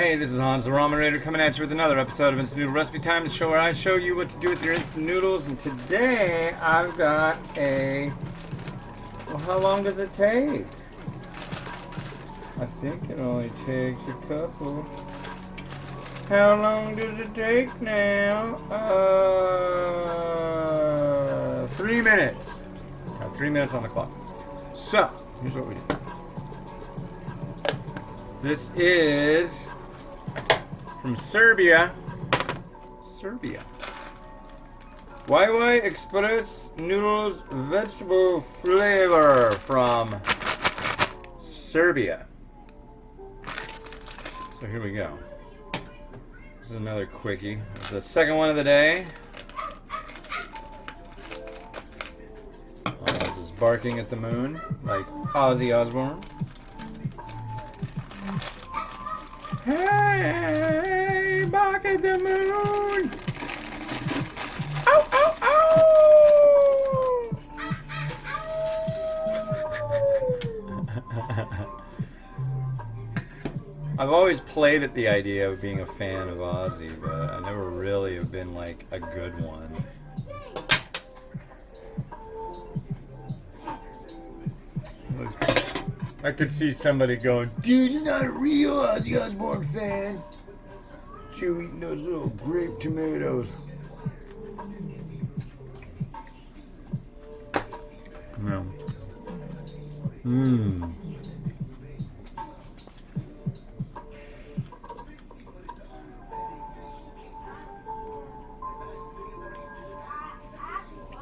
Hey, this is Hans the Ramen Raider coming at you with another episode of Instant Noodle Recipe Time, the show where I show you what to do with your instant noodles. And today I've got a... Well, how long does it take? I think it only takes a couple. How long does it take now? 3 minutes. Got 3 minutes on the clock. So, here's what we do. This is from Serbia. Wai Wai Express Noodles Vegetable Flavor from Serbia. So here we go. This is another quickie. It's the second one of the day. This is barking at the moon like Ozzy Osbourne. Hey, bark at the moon! Ow, ow, ow! I've always played at the idea of being a fan of Ozzy, but I never really have been like a good one. I could see somebody going, dude, you're not a real Ozzy Osbourne fan. You eating those little grape tomatoes. No. Mmm.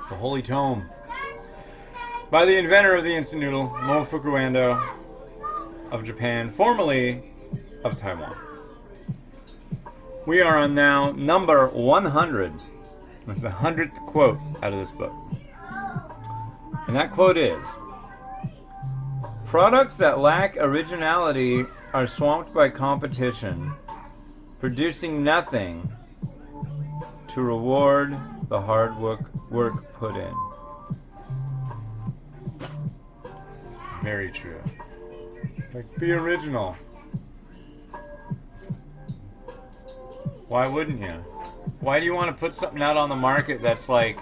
The Holy Tome. By the inventor of the instant noodle, Momofuku Ando of Japan, formerly of Taiwan. We are on now number 100. That's the 100th quote out of this book. And that quote is, products that lack originality are swamped by competition, producing nothing to reward the hard work put in. Very true. Like, be original. Why wouldn't you? Why do you want to put something out on the market that's like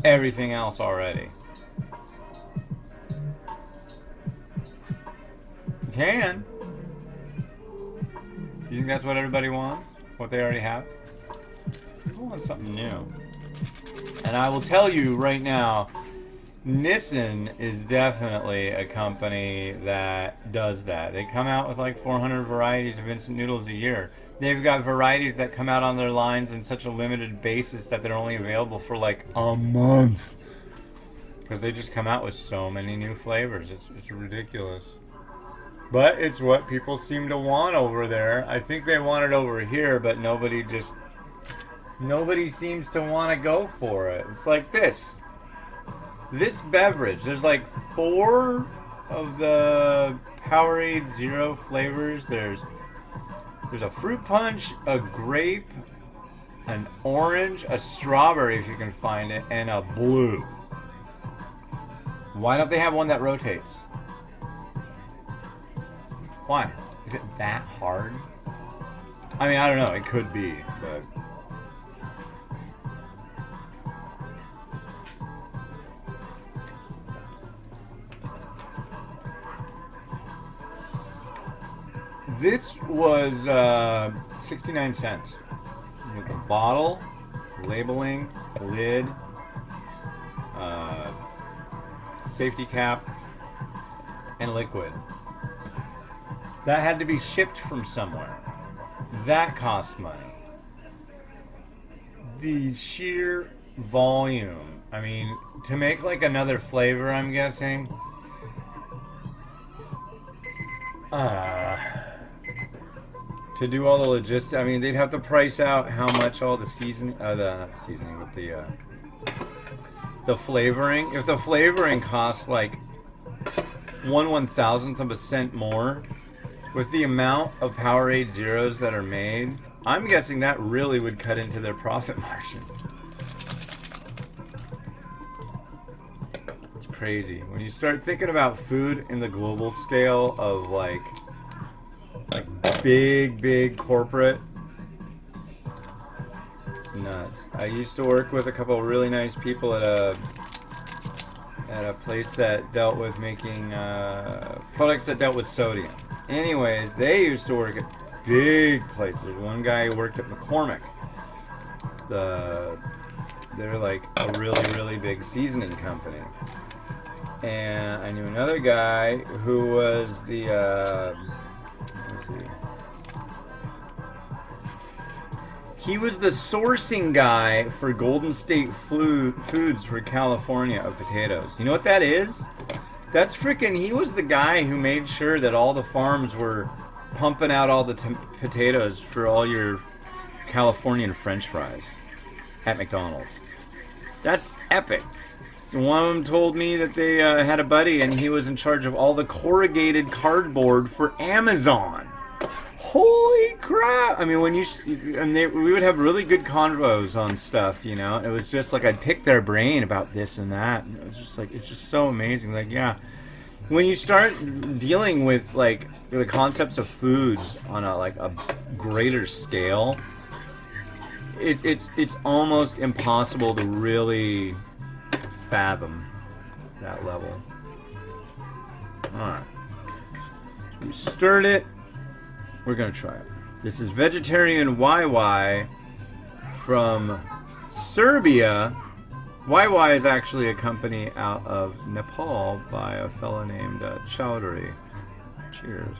everything else already? You can. You think that's what everybody wants? What they already have? People want something new. And I will tell you right now, Nissin is definitely a company that does that. They come out with like 400 varieties of instant noodles a year. They've got varieties that come out on their lines in such a limited basis that they're only available for like a month. Because they just come out with so many new flavors. It's ridiculous. But it's what people seem to want over there. I think they want it over here, but nobody seems to want to go for it. It's like this. This beverage, there's like 4 of the Powerade Zero flavors. There's a fruit punch, a grape, an orange, a strawberry if you can find it, and a blue. Why don't they have one that rotates? Why? Is it that hard? I mean, I don't know. It could be, but... This was 69 cents. With the bottle, labeling, lid, safety cap, and liquid. That had to be shipped from somewhere. That cost money. The sheer volume. I mean, to make like another flavor, I'm guessing. To do all the logistics, I mean, they'd have to price out how much all the seasoning, not seasoning, but the flavoring. If the flavoring costs like 1/1000th of a cent more, with the amount of Powerade Zeros that are made, I'm guessing that really would cut into their profit margin. It's crazy. When you start thinking about food in the global scale of like big corporate. Nuts. I used to work with a couple of really nice people at a place that dealt with making products that dealt with sodium. Anyways, they used to work at big places. One guy who worked at McCormick. They're like a really big seasoning company. And I knew another guy who was the let's see. He was the sourcing guy for Golden State Foods for California of potatoes. You know what that is? That's freaking. He was the guy who made sure that all the farms were pumping out all the potatoes for all your Californian French fries at McDonald's. That's epic. One of them told me that they had a buddy and he was in charge of all the corrugated cardboard for Amazon. Holy crap! I mean, we would have really good convos on stuff, you know. It was just like I'd pick their brain about this and that. And it was just like, it's just so amazing. Like, yeah, when you start dealing with like the concepts of foods on a greater scale, it's almost impossible to really fathom that level. Alright. We stirred it. We're gonna try it. This is vegetarian Wai Wai from Serbia. Wai Wai is actually a company out of Nepal by a fellow named Chowdhury. Cheers.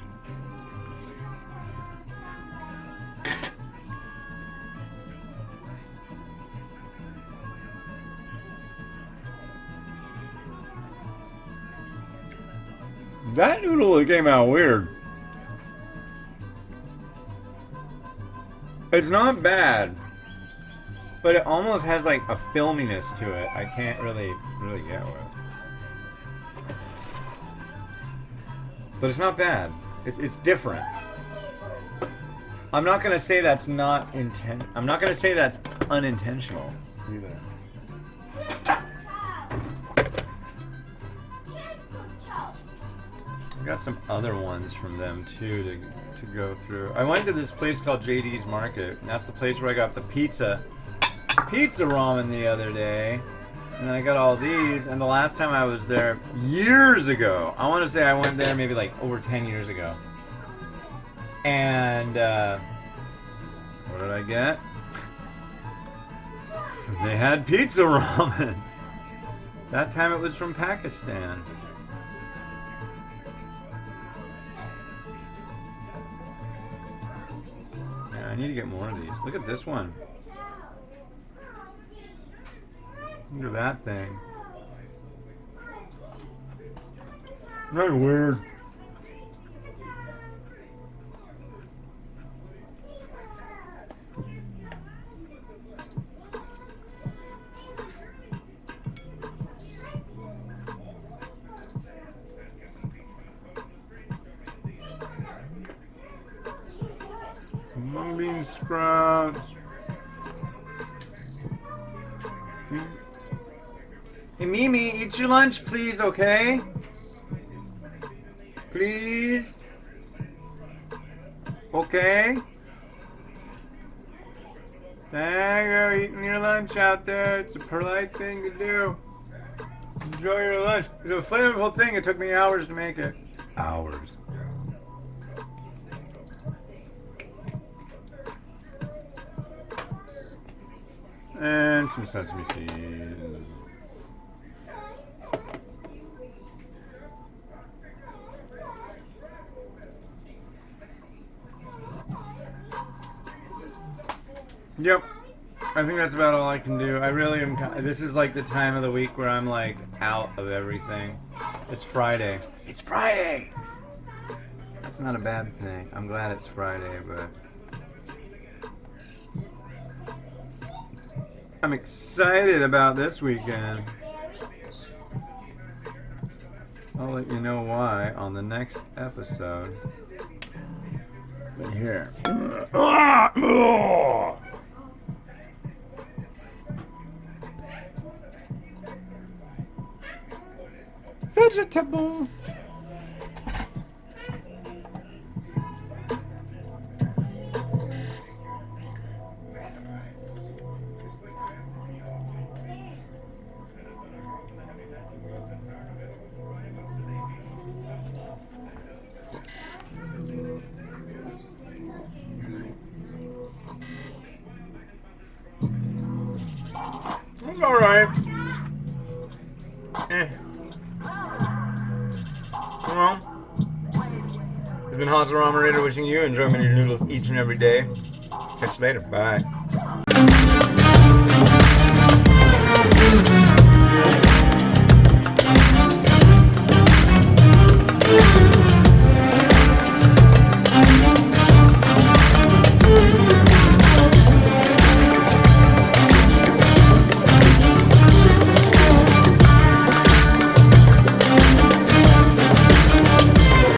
That noodle came out weird. It's not bad, but it almost has like a filminess to it. I can't really get with. But it's not bad. It's different. I'm not gonna say that's not I'm not gonna say that's unintentional either. I got some other ones from them too to go through. I went to this place called JD's Market, and that's the place where I got the pizza ramen the other day. And then I got all these, and the last time I was there years ago, I want to say I went there maybe like over 10 years ago. And what did I get? They had pizza ramen. That time it was from Pakistan. I need to get more of these. Look at this one. Look at that thing. Very weird. Mung bean sprouts. Hey Mimi, eat your lunch please, okay? Please? Okay? There you go, eating your lunch out there. It's a polite thing to do. Enjoy your lunch. It's a flavorful thing. It took me hours to make it. Hours. And some sesame seeds. Yep. I think that's about all I can do. I really am. This is like the time of the week where I'm like out of everything. It's Friday. It's Friday! That's not a bad thing. I'm glad it's Friday, but I'm excited about this weekend. I'll let you know why on the next episode. But here. Vegetable. alright. Well, it's been Hans the Ramen Raider wishing you enjoyment of your noodles each and every day. Catch you later. Bye.